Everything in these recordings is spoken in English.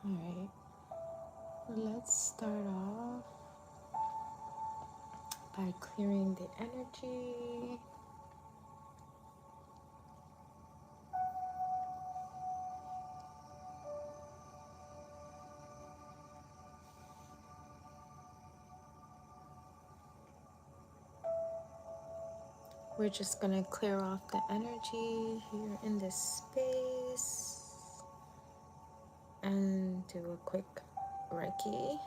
All right, let's start off by clearing the energy. We're just gonna clear off the energy here in this space and do a quick Reiki.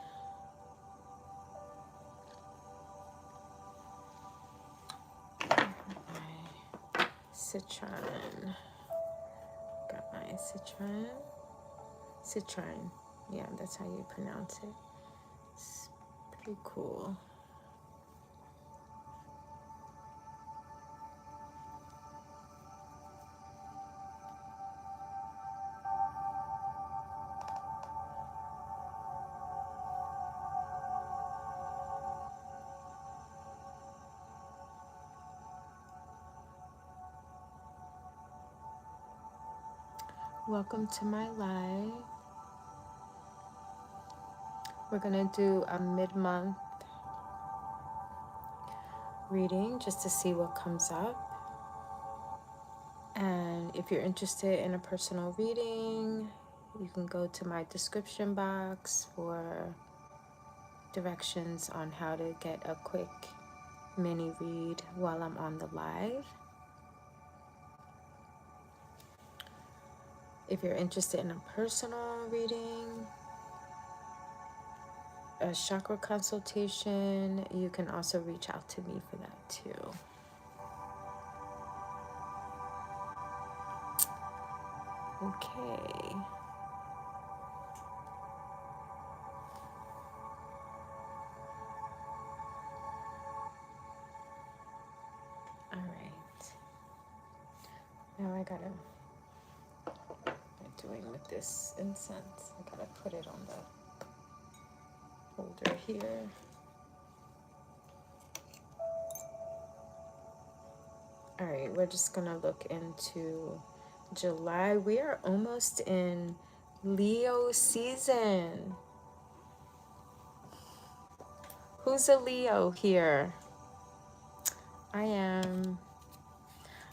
My citron. Got my citron. Citron. Yeah, that's how you pronounce it. It's pretty cool. Welcome to my live. We're gonna do a mid-month reading just to see what comes up. And if you're interested in a personal reading, you can go to my description box for directions on how to get a quick mini read while I'm on the live. If you're interested in a personal reading, a chakra consultation, you can also reach out to me for that too. Okay. All right. Now I gotta, what am I doing with this incense? I gotta put it on the holder here. All right, we're just gonna look into July. We are almost in Leo season. Who's a Leo here? I am.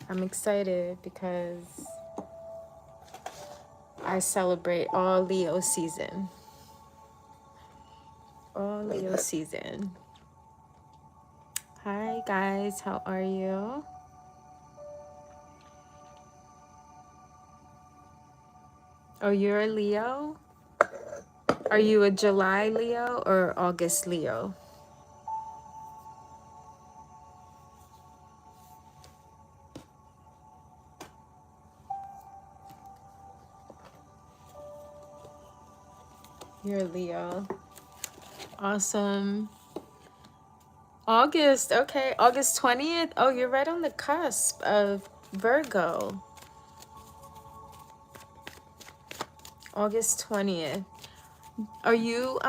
I'm excited because I celebrate all Leo season. All Leo season. Hi guys, how are you? Oh, you're a Leo? Are you a July Leo or August Leo? You're a Leo. Awesome. August, okay. August 20th. Oh, you're right on the cusp of Virgo. August 20th. Are you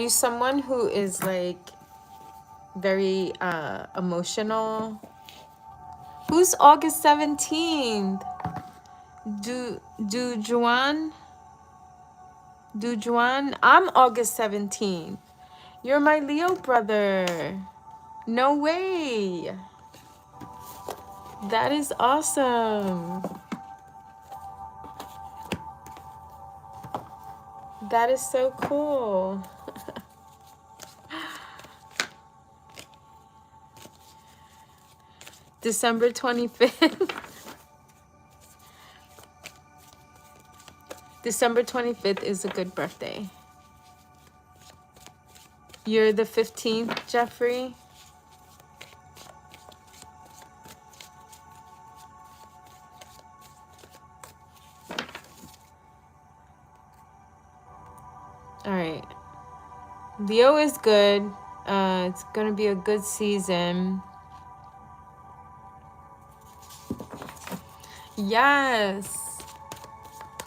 someone who is like very emotional? Who's August 17th? Juan? I'm August 17th. You're my Leo brother. No way. That is awesome. That is so cool. December 25th. December 25th is a good birthday. You're the 15th, Jeffrey? All right. Leo is good. It's going to be a good season. Yes.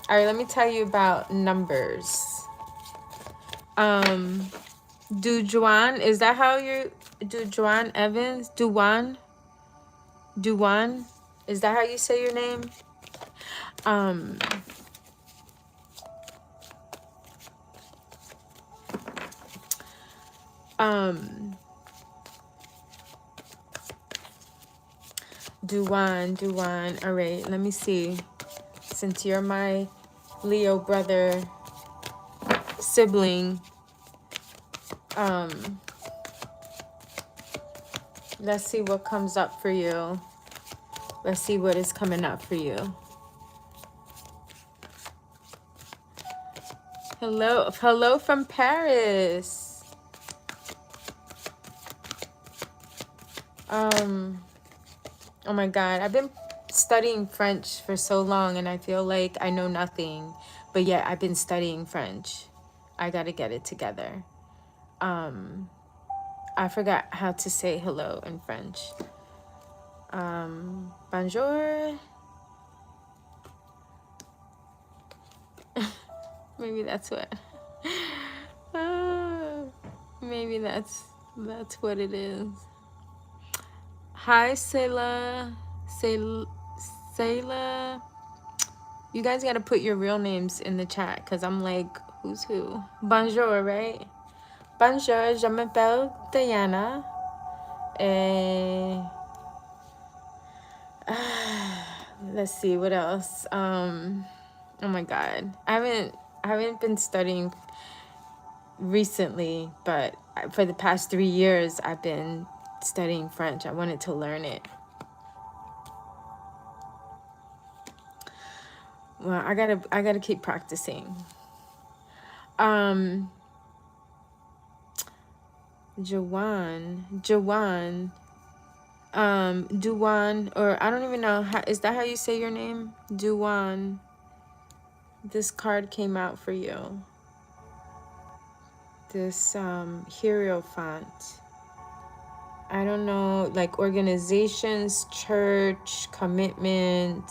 All right, let me tell you about numbers. Dujuan, is that how you, Dujuan Evans? Duwan? Is that how you say your name? Duwan. All right, let me see. Since you're my Leo brother, sibling, let's see what comes up for you. Let's see what is coming up for you. Hello from Paris. Oh my God, I've been studying French for so long and I feel like I know nothing, but yet I've been studying French. I gotta get it together. I forgot how to say hello in French. Bonjour. Maybe that's what. Maybe that's what it is. Hi, Sayla. Sayla. You guys gotta put your real names in the chat because I'm like, who's who? Bonjour, right? Bonjour, je m'appelle Diana. Let's see what else. Oh my God, I haven't been studying recently, but for the past 3 years I've been studying French. I wanted to learn it. Well, I gotta keep practicing. Jawan, Duwan, or I don't even know, is that how you say your name? Duwan. This card came out for you. This Hierophant. I don't know, like organizations, church, commitment,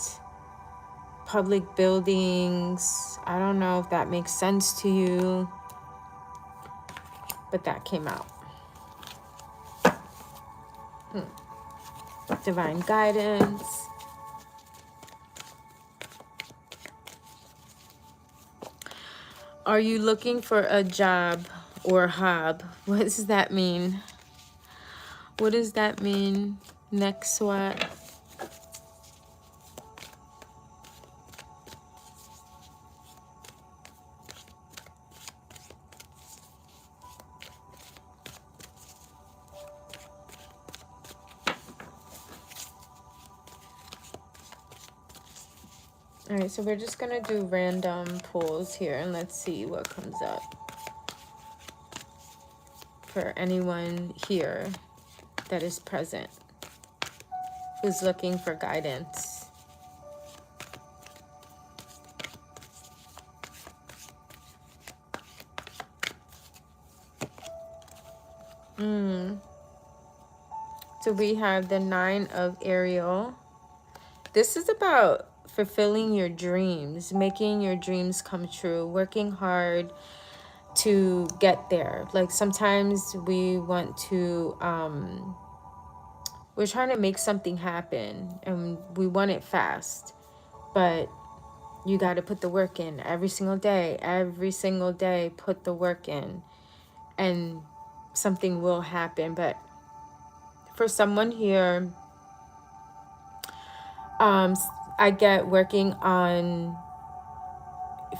public buildings. I don't know if that makes sense to you, but that came out. Divine guidance. Are you looking for a job or hob? What does that mean? What does that mean? Next what? All right, so we're just gonna do random pulls here and let's see what comes up for anyone here that is present who's looking for guidance. So we have the 9 of Ariel. This is about fulfilling your dreams, making your dreams come true, working hard to get there. Like sometimes we want to, we're trying to make something happen and we want it fast, but you got to put the work in every single day, put the work in and something will happen. But for someone here, I get working on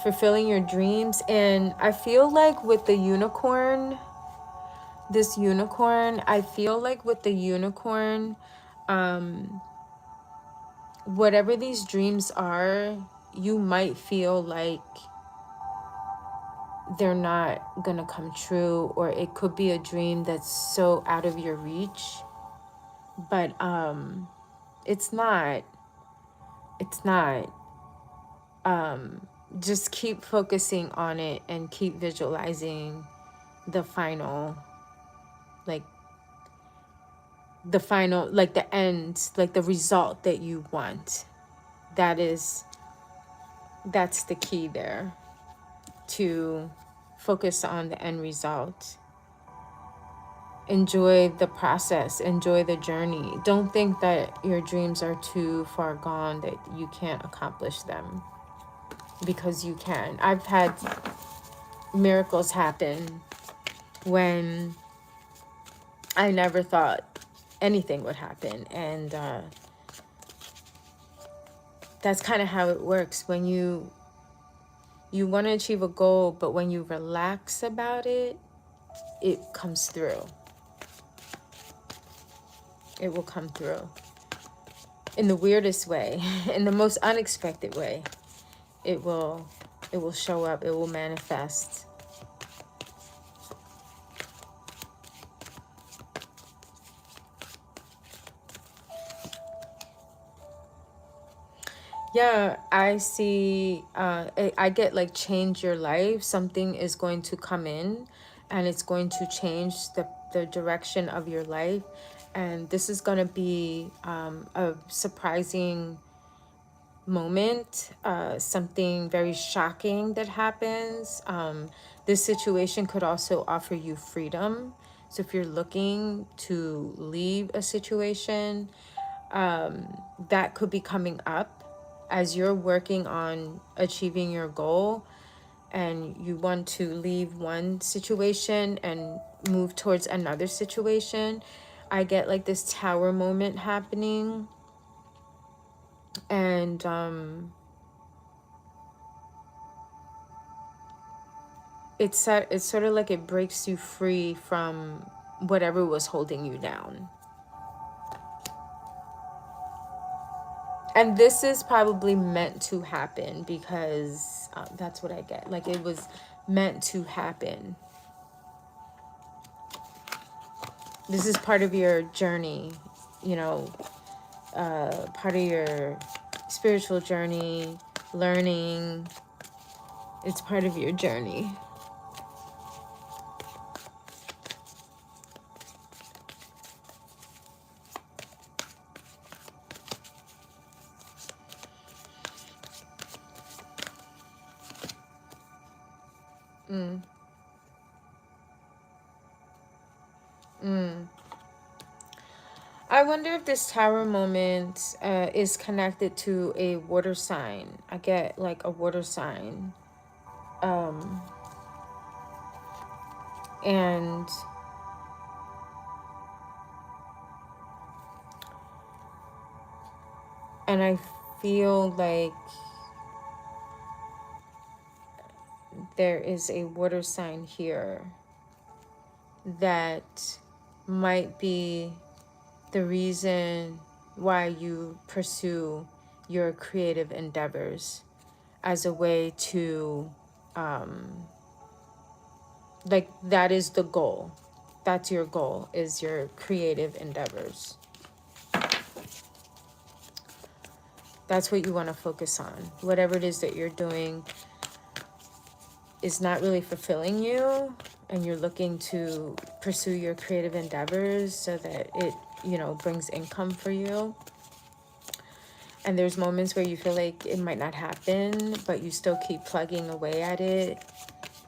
fulfilling your dreams, and I feel like with the unicorn, this unicorn, I feel like with the unicorn, whatever these dreams are, you might feel like they're not gonna come true, or it could be a dream that's so out of your reach. But it's not. It's not. Just keep focusing on it and keep visualizing the final, like like the end, like the result that you want. That's the key there, to focus on the end result. Enjoy the process, enjoy the journey. Don't think that your dreams are too far gone, that you can't accomplish them, because you can. I've had miracles happen when I never thought anything would happen. And that's kind of how it works. When you want to achieve a goal, but when you relax about it, it comes through. It will come through in the weirdest way, in the most unexpected way. It will show up, it will manifest. Yeah, I see, I get like change your life. Something is going to come in and it's going to change the direction of your life. And this is going to be a surprising moment, something very shocking that happens. This situation could also offer you freedom. So if you're looking to leave a situation, that could be coming up as you're working on achieving your goal, and you want to leave one situation and move towards another situation. I get like this tower moment happening, and it's sort of like it breaks you free from whatever was holding you down. And this is probably meant to happen, because that's what I get. Like, it was meant to happen. This is part of your journey, you know, part of your spiritual journey, learning. It's part of your journey. I wonder if this tower moment is connected to a water sign. I get like a water sign. And I feel like there is a water sign here that might be the reason why you pursue your creative endeavors, as a way to, like, that is the goal. That's your goal, is your creative endeavors. That's what you want to focus on. Whatever it is that you're doing is not really fulfilling you, and you're looking to pursue your creative endeavors so that it, you know, brings income for you. And there's moments where you feel like it might not happen, but you still keep plugging away at it.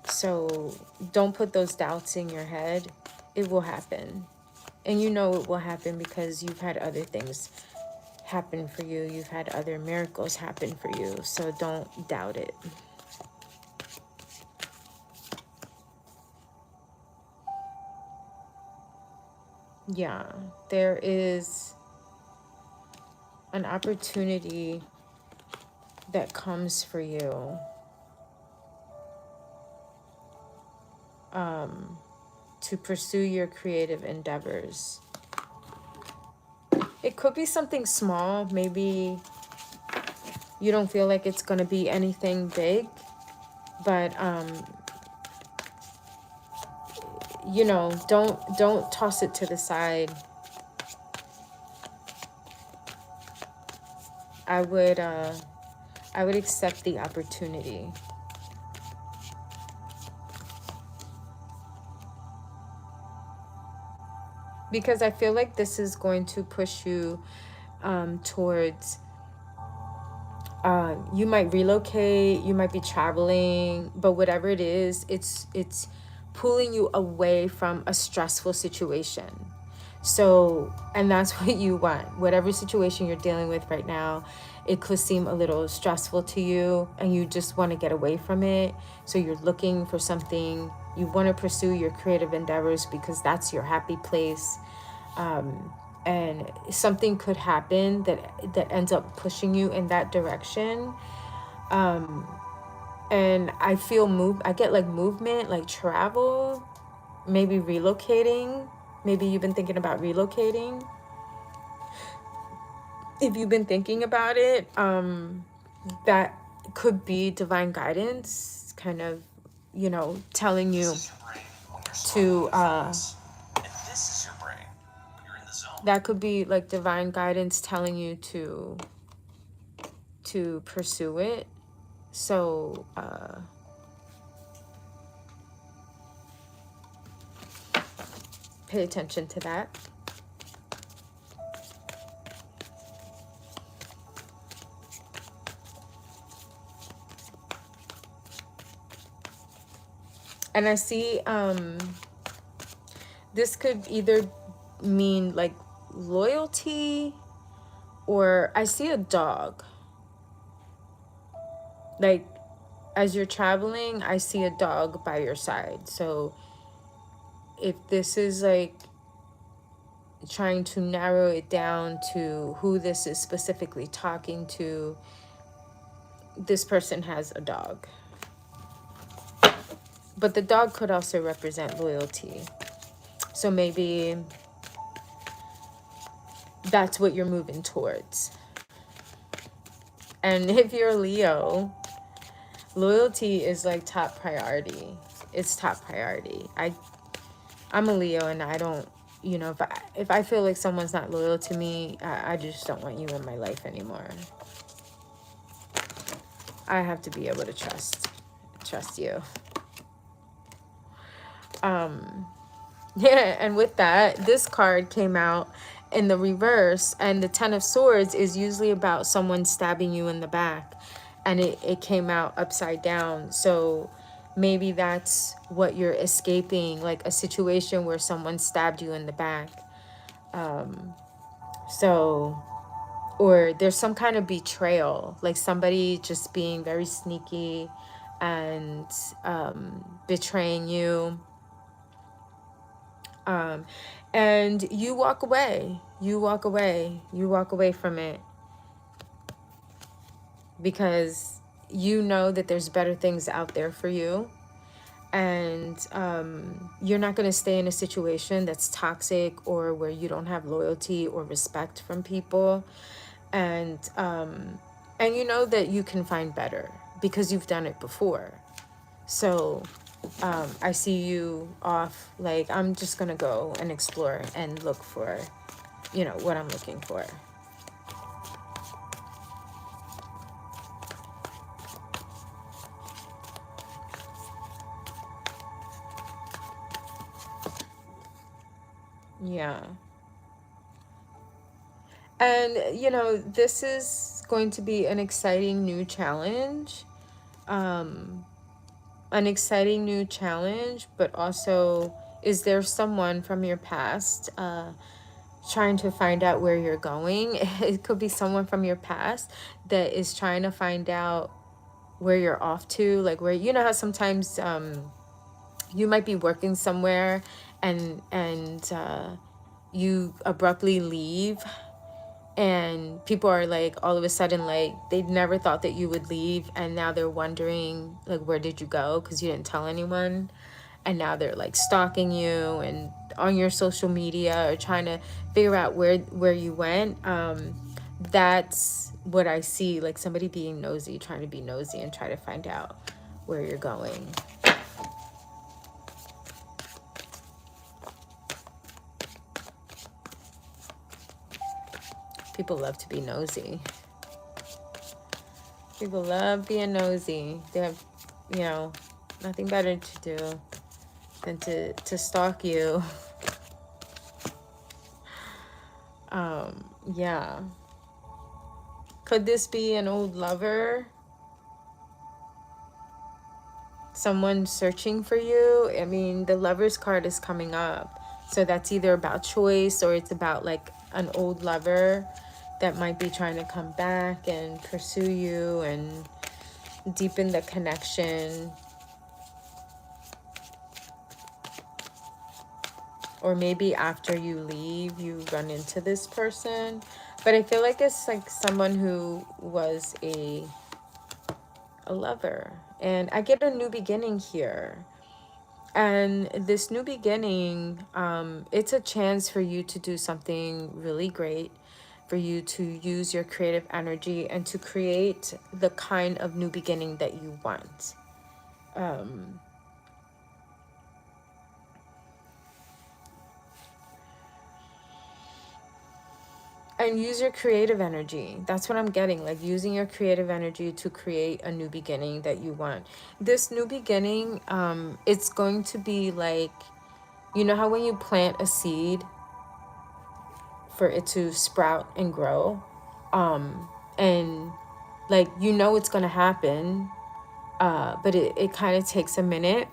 So don't put those doubts in your head. It will happen. And you know it will happen because you've had other things happen for you. You've had other miracles happen for you. So don't doubt it. Yeah, there is an opportunity that comes for you, to pursue your creative endeavors. It could be something small. Maybe you don't feel like it's going to be anything big, but you know, don't toss it to the side. I would accept the opportunity. Because I feel like this is going to push you towards, you might relocate, you might be traveling, but whatever it is, it's pulling you away from a stressful situation. So, and that's what you want. Whatever situation you're dealing with right now, it could seem a little stressful to you and you just want to get away from it. So you're looking for something, you want to pursue your creative endeavors because that's your happy place. And something could happen that ends up pushing you in that direction. And I feel I get like movement, like travel, maybe relocating. Maybe you've been thinking about relocating. If you've been thinking about it, that could be divine guidance, kind of, you know, telling you to, that could be like divine guidance telling you to pursue it. So, pay attention to that. And I see, this could either mean like loyalty, or I see a dog. Like, as you're traveling, I see a dog by your side. So if this is like trying to narrow it down to who this is specifically talking to, this person has a dog. But the dog could also represent loyalty. So maybe that's what you're moving towards. And if you're Leo, loyalty is like top priority. It's top priority. I'm a Leo, and I don't, you know, if I feel like someone's not loyal to me, I just don't want you in my life anymore. I have to be able to trust you. Yeah, and with that, this card came out in the reverse, and the Ten of Swords is usually about someone stabbing you in the back, and it came out upside down. So maybe that's what you're escaping, like a situation where someone stabbed you in the back. So, or there's some kind of betrayal, like somebody just being very sneaky and betraying you. And you walk away. You walk away from it because you know that there's better things out there for you. And you're not going to stay in a situation that's toxic or where you don't have loyalty or respect from people. And you know that you can find better because you've done it before. So I see you off, like, I'm just going to go and explore and look for, you know, what I'm looking for. Yeah. And, you know, this is going to be an exciting new challenge. But also, is there someone from your past trying to find out where you're going? It could be someone from your past that is trying to find out where you're off to, like where, you know how sometimes you might be working somewhere and you abruptly leave, and people are like, all of a sudden, like, they never thought that you would leave, and now they're wondering, like, where did you go, because you didn't tell anyone. And now they're like stalking you and on your social media or trying to figure out where you went. That's what I see, like somebody being nosy, trying to be nosy and try to find out where you're going. People love to be nosy. People love being nosy. They have, you know, nothing better to do than to stalk you. Yeah. Could this be an old lover? Someone searching for you? I mean, the Lover's card is coming up. So that's either about choice, or it's about like an old lover that might be trying to come back and pursue you and deepen the connection. Or maybe after you leave, you run into this person. But I feel like it's like someone who was a lover. And I get a new beginning here. And this new beginning, it's a chance for you to do something really great, for you to use your creative energy and to create the kind of new beginning that you want. And use your creative energy. That's what I'm getting, like using your creative energy to create a new beginning that you want. This new beginning, it's going to be like, you know how when you plant a seed for it to sprout and grow, and like, you know it's going to happen, but it kind of takes a minute.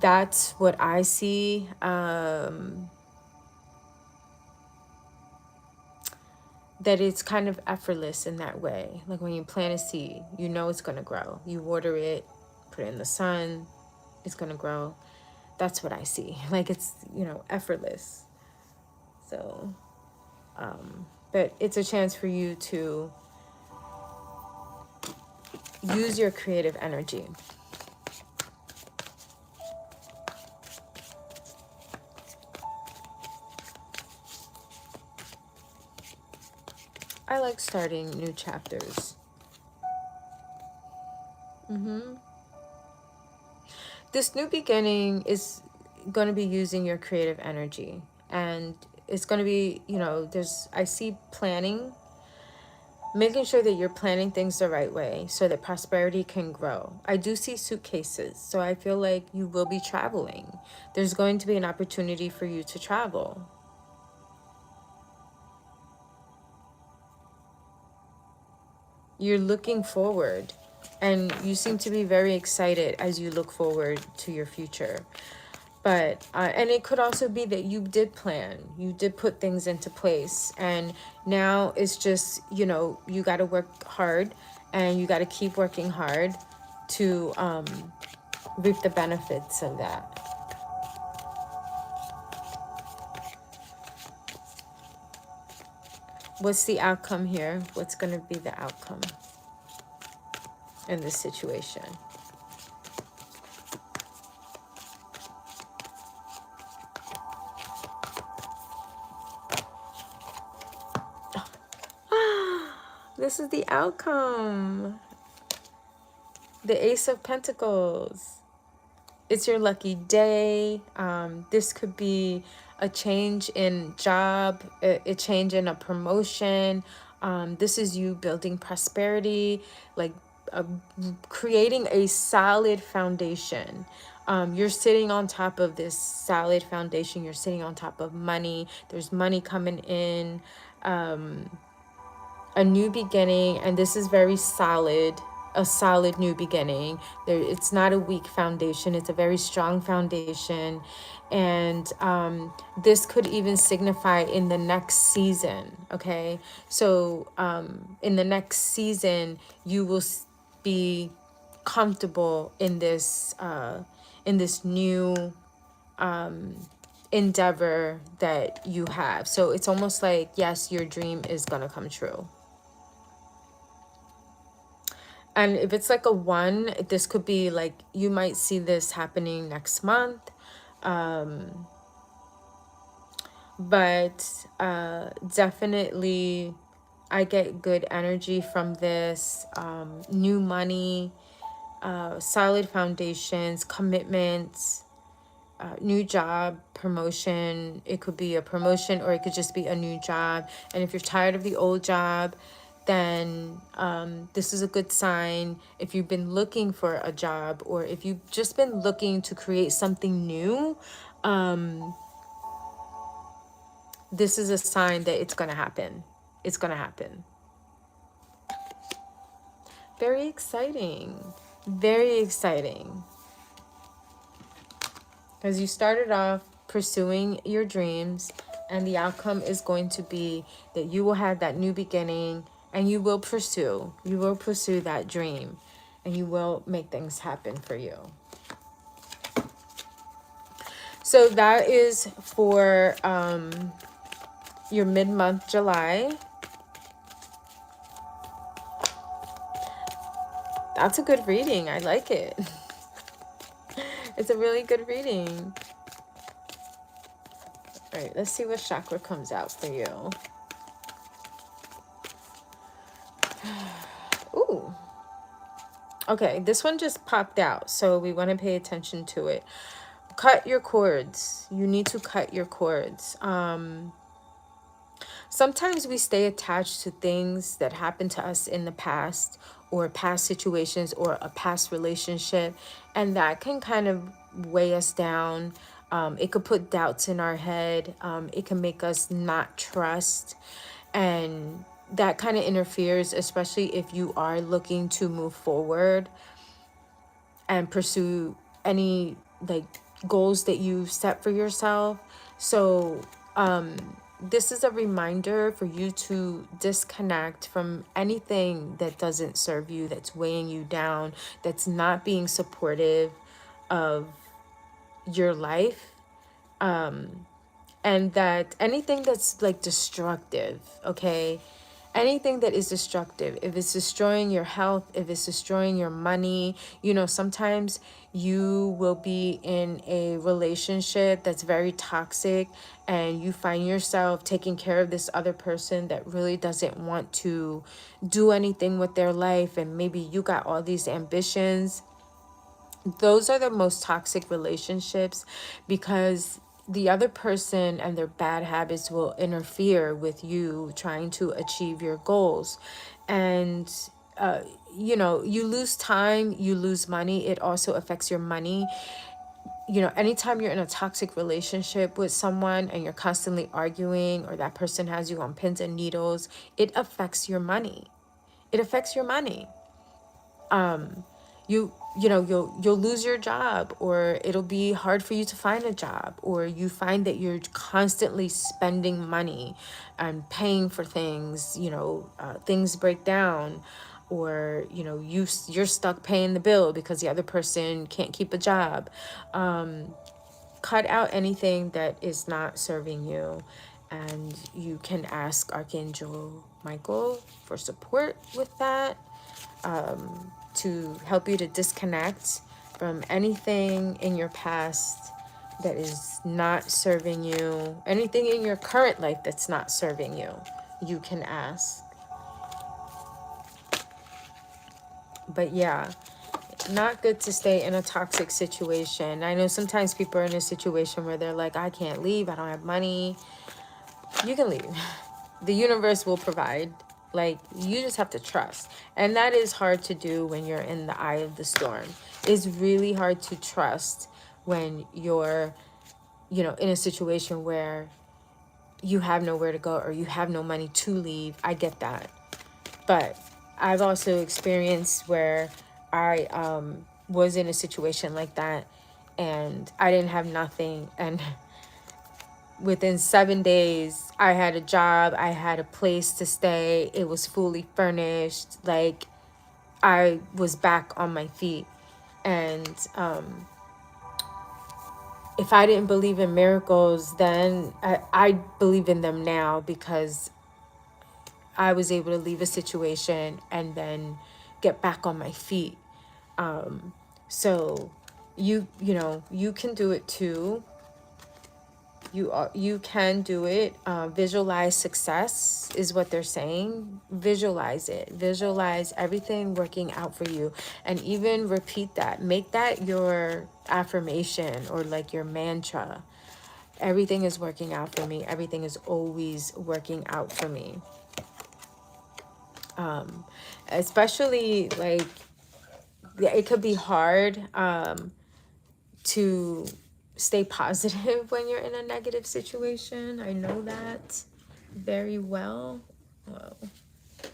That's what I see. That it's kind of effortless in that way. Like when you plant a seed, you know it's going to grow. You water it, put it in the sun, it's going to grow. That's what I see. Like it's, you know, effortless. So, but it's a chance for you to use your creative energy. I like starting new chapters. This new beginning is going to be using your creative energy. And it's going to be, you know, I see planning, making sure that you're planning things the right way so that prosperity can grow. I do see suitcases, so I feel like you will be traveling. There's going to be an opportunity for you to travel. You're looking forward, and you seem to be very excited as you look forward to your future. But and it could also be that you did plan, you did put things into place, and now it's just, you know, you got to work hard, and you got to keep working hard to reap the benefits of that. What's the outcome here? What's going to be the outcome in this situation? This is the outcome. The Ace of Pentacles. It's your lucky day. This could be a change in job, a change in a promotion. This is you building prosperity, like creating a solid foundation. You're sitting on top of this solid foundation. You're sitting on top of money. There's money coming in. A new beginning, and this is very solid, a solid new beginning. It's not a weak foundation, it's a very strong foundation. And this could even signify in the next season. Okay, so in the next season you will be comfortable in this new endeavor that you have. So it's almost like, yes, your dream is gonna come true. And if it's like a 1, this could be like, you might see this happening next month. But definitely I get good energy from this. New money, solid foundations, commitments, new job, promotion. It could be a promotion or it could just be a new job. And if you're tired of the old job, then this is a good sign. If you've been looking for a job, or if you've just been looking to create something new, this is a sign that it's going to happen. It's going to happen. Very exciting. Very exciting. Because you started off pursuing your dreams, and the outcome is going to be that you will have that new beginning, and you will pursue that dream, and you will make things happen for you. So that is for your mid-month July. That's a good reading. I like it. It's a really good reading. All right, let's see what chakra comes out for you. Ooh. Okay, this one just popped out, so we want to pay attention to it. Cut your cords. You need to cut your cords. Sometimes we stay attached to things that happened to us in the past, or past situations, or a past relationship, and that can kind of weigh us down. It could put doubts in our head. It can make us not trust, and that kind of interferes, especially if you are looking to move forward and pursue any like goals that you've set for yourself. So this is a reminder for you to disconnect from anything that doesn't serve you, that's weighing you down, that's not being supportive of your life, and that anything that's like destructive, okay? Anything that is destructive, if it's destroying your health, if it's destroying your money, you know, sometimes you will be in a relationship that's very toxic, and you find yourself taking care of this other person that really doesn't want to do anything with their life, and maybe you got all these ambitions. Those are the most toxic relationships, because the other person and their bad habits will interfere with you trying to achieve your goals. And you know, you lose time, you lose money. It also affects your money. You know, anytime you're in a toxic relationship with someone and you're constantly arguing, or that person has you on pins and needles, it affects your money. It affects your money. You know, you'll lose your job, or it'll be hard for you to find a job, or you find that you're constantly spending money and paying for things. You know, things break down, or you know, you're stuck paying the bill because the other person can't keep a job. Cut out anything that is not serving you, and you can ask Archangel Michael for support with that, to help you to disconnect from anything in your past that is not serving you, anything in your current life that's not serving you. You can ask. But yeah, not good to stay in a toxic situation. I know sometimes people are in a situation where they're like, I can't leave, I don't have money. You can leave. The universe will provide. Like, you just have to trust. And that is hard to do when you're in the eye of the storm. It's really hard to trust when you're, you know, in a situation where you have nowhere to go, or you have no money to leave. I get that. But I've also experienced where I was in a situation like that, and I didn't have nothing, and within 7 days, I had a job, I had a place to stay, it was fully furnished, like, I was back on my feet. And if I didn't believe in miracles then, I believe in them now, because I was able to leave a situation and then get back on my feet. So you know, you can do it too. You can do it. Visualize success is what they're saying. Visualize it. Visualize everything working out for you, and even repeat that. Make that your affirmation or like your mantra. Everything is working out for me. Everything is always working out for me. Especially like it could be hard to stay positive when you're in a negative situation. I know that very well. Whoa. All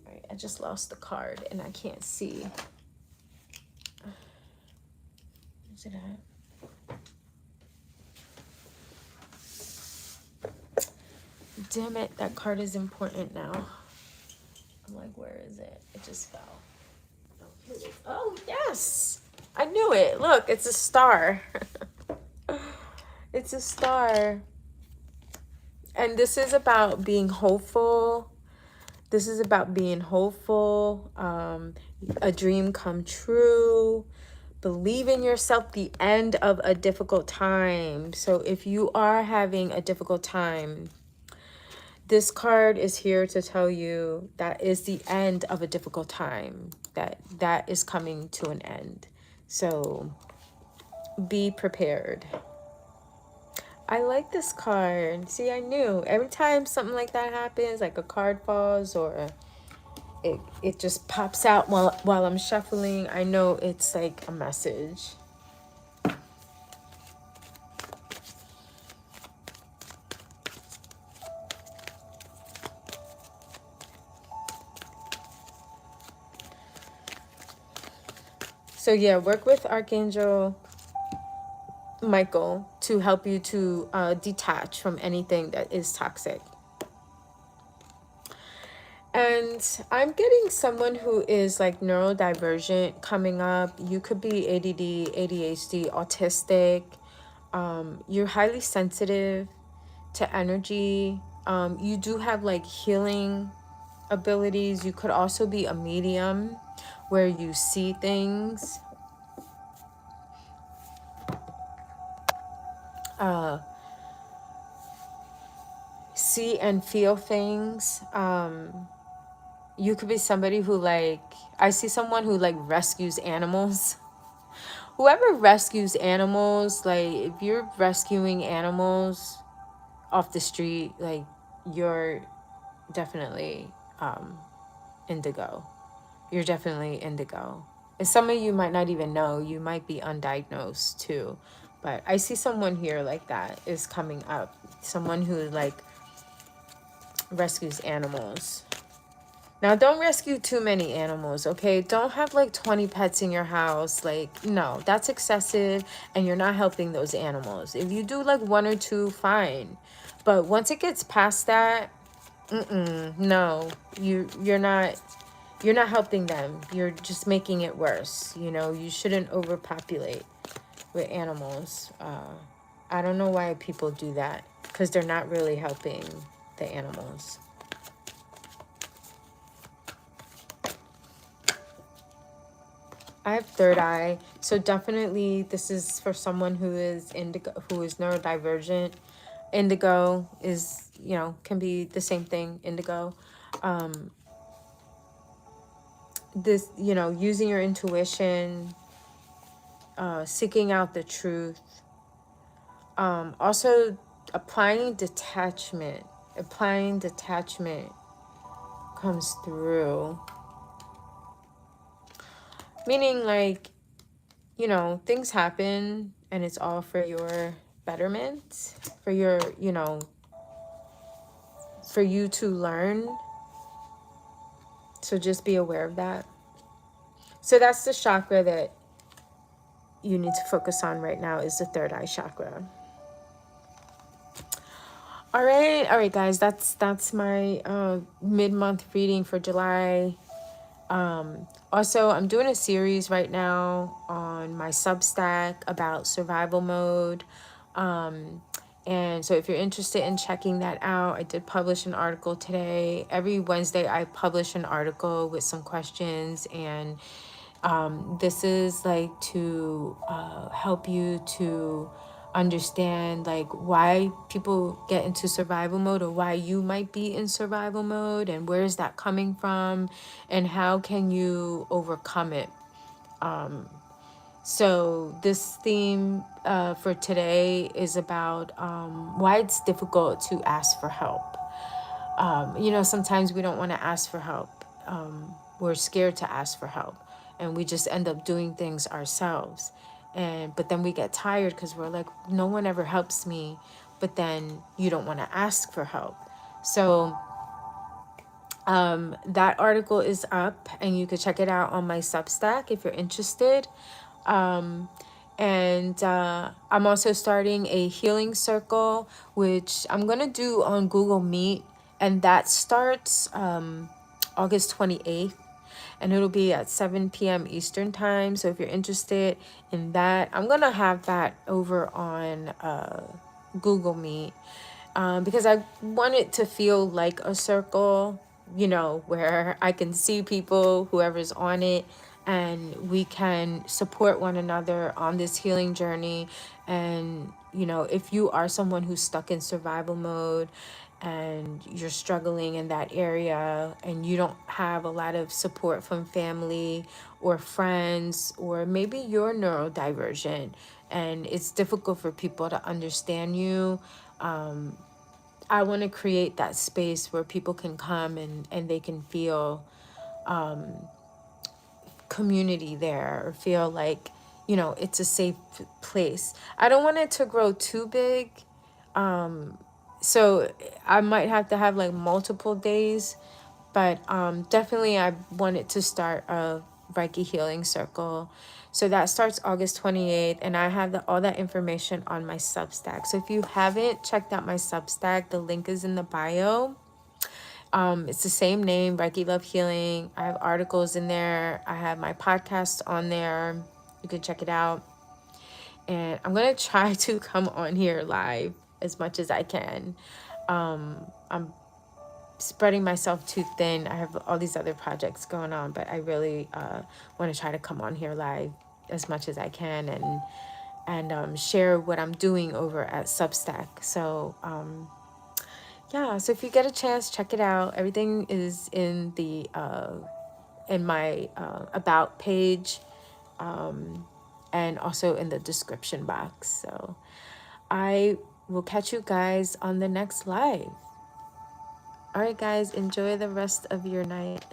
right, I just lost the card and I can't see. Where's it at? Damn it, that card is important now. I'm like, where is it? It just fell. Oh, here it is. Oh, yes! I knew it. Look, it's a star. It's a star. And this is about being hopeful. This is about being hopeful. A dream come true. Believe in yourself, the end of a difficult time. So if you are having a difficult time, this card is here to tell you that is the end of a difficult time. That is coming to an end. So be prepared. I like this card. See, I knew. Every time something like that happens, like a card falls or it just pops out while I'm shuffling, I know it's like a message. So yeah, work with Archangel Michael to help you to detach from anything that is toxic. And I'm getting someone who is like neurodivergent coming up. You could be ADD, ADHD, autistic. You're highly sensitive to energy. You do have like healing abilities. You could also be a medium where you see things. See and feel things. You could be somebody who like, I see someone who like rescues animals. Whoever rescues animals, like if you're rescuing animals off the street, like you're definitely indigo. You're definitely indigo. And some of you might not even know. You might be undiagnosed too. But I see someone here like that is coming up. Someone who like rescues animals. Now, don't rescue too many animals, okay? Don't have like 20 pets in your house. Like, no, that's excessive and you're not helping those animals. If you do like 1 or 2, fine. But once it gets past that, no, you're not helping them. You're just making it worse. You know, you shouldn't overpopulate with animals. I don't know why people do that, because they're not really helping the animals. I have third eye, so definitely this is for someone who is indigo, who is neurodivergent. Indigo is, you know, can be the same thing, indigo. This, you know, using your intuition, seeking out the truth. Also applying detachment comes through. Meaning like, you know, things happen and it's all for your betterment, for your, you know, for you to learn. So just be aware of that. So that's the chakra that you need to focus on right now, is the third eye chakra. All right, guys, that's my mid-month reading for July. Also, I'm doing a series right now on my Substack about survival mode. And so if you're interested in checking that out, I did publish an article today. Every Wednesday, I publish an article with some questions. And this is like to help you to understand like why people get into survival mode, or why you might be in survival mode, and where is that coming from, and how can you overcome it. So this theme for today is about why it's difficult to ask for help. You know, sometimes we don't want to ask for help. We're scared to ask for help, and we just end up doing things ourselves. But then we get tired because we're like, no one ever helps me. But then you don't want to ask for help. So that article is up, and you could check it out on my Substack if you're interested. And I'm also starting a healing circle, which I'm going to do on Google Meet. And that starts August 28th. And it'll be at 7 p.m. Eastern time. So if you're interested in that, I'm going to have that over on Google Meet. Because I want it to feel like a circle, you know, where I can see people, whoever's on it, and we can support one another on this healing journey. And, you know, if you are someone who's stuck in survival mode and you're struggling in that area, and you don't have a lot of support from family or friends, or maybe you're neurodivergent and it's difficult for people to understand you, I want to create that space where people can come and they can feel community there, or feel like, you know, it's a safe place. I don't want it to grow too big. So I might have to have like multiple days, but definitely I want it to start a Reiki Healing Circle. So that starts August 28th, and I have all that information on my Substack. So if you haven't checked out my Substack, the link is in the bio. It's the same name, Reiki Love Healing. I have articles in there. I have my podcast on there. You can check it out. And I'm going to try to come on here live as much as I can. I'm spreading myself too thin. I have all these other projects going on, but I really want to try to come on here live as much as I can, and share what I'm doing over at Substack. So yeah, so if you get a chance, check it out. Everything is in the in my about page, and also in the description box. So I will catch you guys on the next live. All right, guys, enjoy the rest of your night.